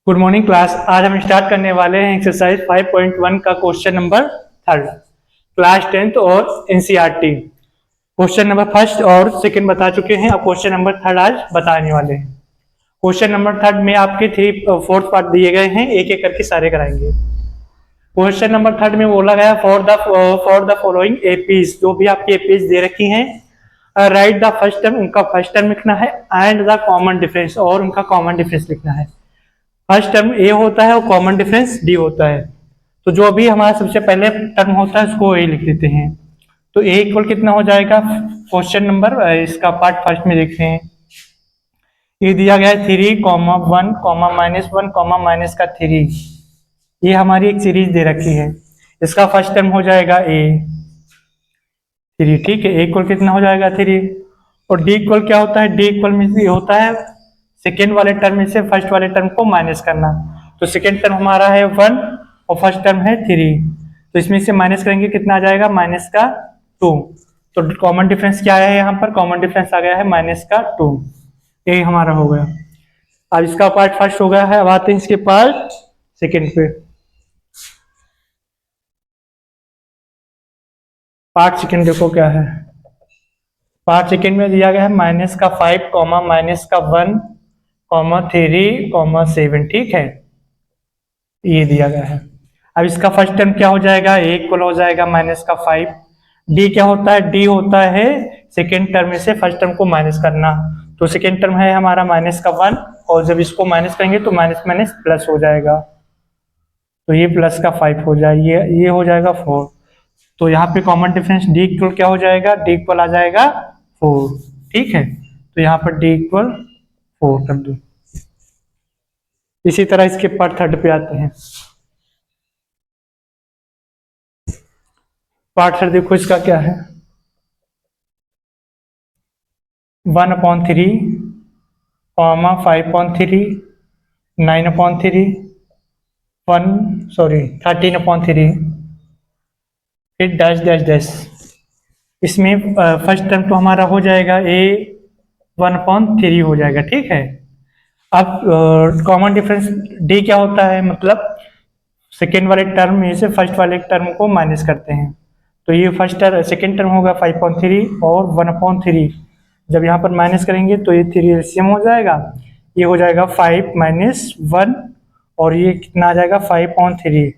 Good morning class. आज हम start करने वाले हैं एक्सरसाइज 5.1 का question number third, class 10th और एनसीईआरटी। क्वेश्चन नंबर फर्स्ट और सेकंड बता चुके हैं, अब क्वेश्चन नंबर थर्ड आज बताने वाले हैं। क्वेश्चन नंबर थर्ड में आपके फोर्थ पार्ट दिए गए हैं, एक एक करके सारे कराएंगे। क्वेश्चन नंबर थर्ड में बोला गया फॉर द फॉलोइंग एपीज, जो भी आपकी एपीज दे रखी हैं, राइट द फर्स्ट टर्म, उनका फर्स्ट टर्म लिखना है, एंड द कॉमन डिफरेंस, और उनका कॉमन डिफरेंस लिखना है। फर्स्ट टर्म ए होता है और कॉमन डिफरेंस डी होता है। तो जो भी हमारा सबसे पहले टर्म होता है उसको ए लिख देते हैं। तो ए इक्वल कितना हो जाएगा, क्वेश्चन नंबर इसका पार्ट फर्स्ट में देखते हैं। ये दिया गया है 3, 1, -1, माइनस का 3। ये हमारी एक सीरीज दे रखी है, इसका फर्स्ट टर्म हो जाएगा ए 3, ठीक है। ए इक्वल कितना हो जाएगा 3। और डी इक्वल क्या होता है, डी इक्वल में ये होता है सेकेंड वाले टर्म में से फर्स्ट वाले टर्म को माइनस करना। तो सेकेंड टर्म हमारा है 1 और फर्स्ट टर्म है 3, तो इसमें से माइनस करेंगे, कितना आ जाएगा माइनस का 2। तो कॉमन डिफरेंस क्या है, यहाँ पर कॉमन डिफरेंस आ गया है माइनस का 2। यही हमारा हो गया। अब इसका पार्ट फर्स्ट हो गया है, अब आते हैं इसके पार्ट सेकेंड पे। पार्ट सेकेंड देखो क्या है। पार्ट सेकेंड में दिया गया है माइनस का 5, माइनस का 1, 3, 7, ठीक है, ये दिया गया है। अब इसका फर्स्ट टर्म क्या हो जाएगा, ए इक्वल हो जाएगा माइनस का 5। डी क्या होता है, डी होता है सेकेंड टर्म में से फर्स्ट टर्म को माइनस करना। तो सेकेंड टर्म है हमारा माइनस का 1, और जब इसको माइनस करेंगे तो माइनस माइनस प्लस हो जाएगा, तो ये प्लस का 5 हो जाएगा, ये हो जाएगा 4। तो यहाँ पे कॉमन डिफरेंस डी इक्वल क्या हो जाएगा, डी इक्वल आ जाएगा 4, ठीक है। तो यहाँ पर डी इक्वल 4 कर दो। इसी तरह इसके पार्ट थर्ड पे आते हैं। पार्ट थर्ड देखो इसका क्या है, 1/3, 5/3, 9/3, 13/3, फिर डैश डैश डैश। इसमें फर्स्ट टर्म तो हमारा हो जाएगा ए 1/3 हो जाएगा, ठीक है। अब कॉमन डिफरेंस डी क्या होता है, मतलब सेकेंड वाले टर्म में से फर्स्ट वाले टर्म को माइनस करते हैं। तो ये फर्स्ट टर्म सेकेंड टर्म होगा 5/3 और 1/3, जब यहाँ पर माइनस करेंगे तो ये 3 एलसीएम हो जाएगा, ये हो जाएगा 5 - 1, और ये कितना आ जाएगा 5/3।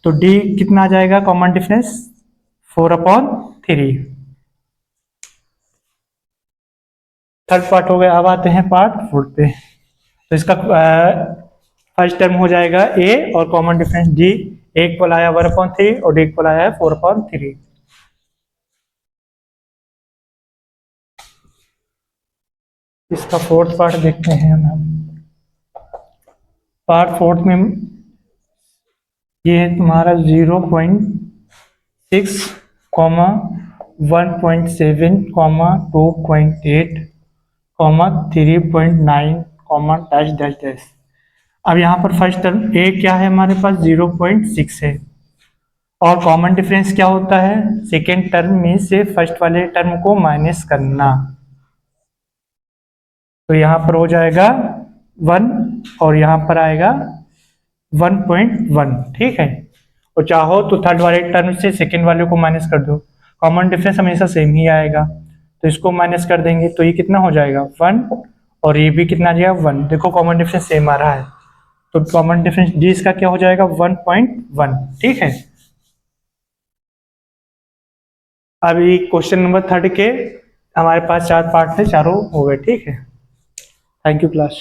तो डी कितना आ जाएगा कॉमन डिफरेंस 4/3। थर्ड पार्ट हो गया, अब आते हैं पार्ट फोर्थ पे। तो इसका फर्स्ट टर्म हो जाएगा ए और कॉमन डिफरेंस डी, ए इक्वल आया 1/3 और डी इक्वल आया है 4/3। इसका फोर्थ पार्ट देखते हैं हम। पार्ट फोर्थ में ये है तुम्हारा 0.6, 1.7, 2.8, 3.9, डैश डैश डैश। अब यहाँ पर फर्स्ट टर्म ए क्या है हमारे पास 0.6 है, और कॉमन डिफरेंस क्या होता है, सेकेंड टर्म में से फर्स्ट वाले टर्म को माइनस करना। तो यहाँ पर हो जाएगा 1 और यहाँ पर आएगा 1.1, ठीक है। और चाहो तो थर्ड वाले टर्म से सेकेंड वाले को माइनस कर दो, कॉमन डिफरेंस हमेशा सेम ही आएगा। तो इसको माइनस कर देंगे तो ये कितना हो जाएगा 1, और ये भी कितना आ जाएगा 1। देखो कॉमन डिफरेंस सेम आ रहा है, तो कॉमन डिफरेंस डी इसका क्या हो जाएगा 1.1, ठीक है। अभी क्वेश्चन नंबर थर्ड के हमारे पास 4 पार्ट थे, चारों हो गए, ठीक है। Thank you class.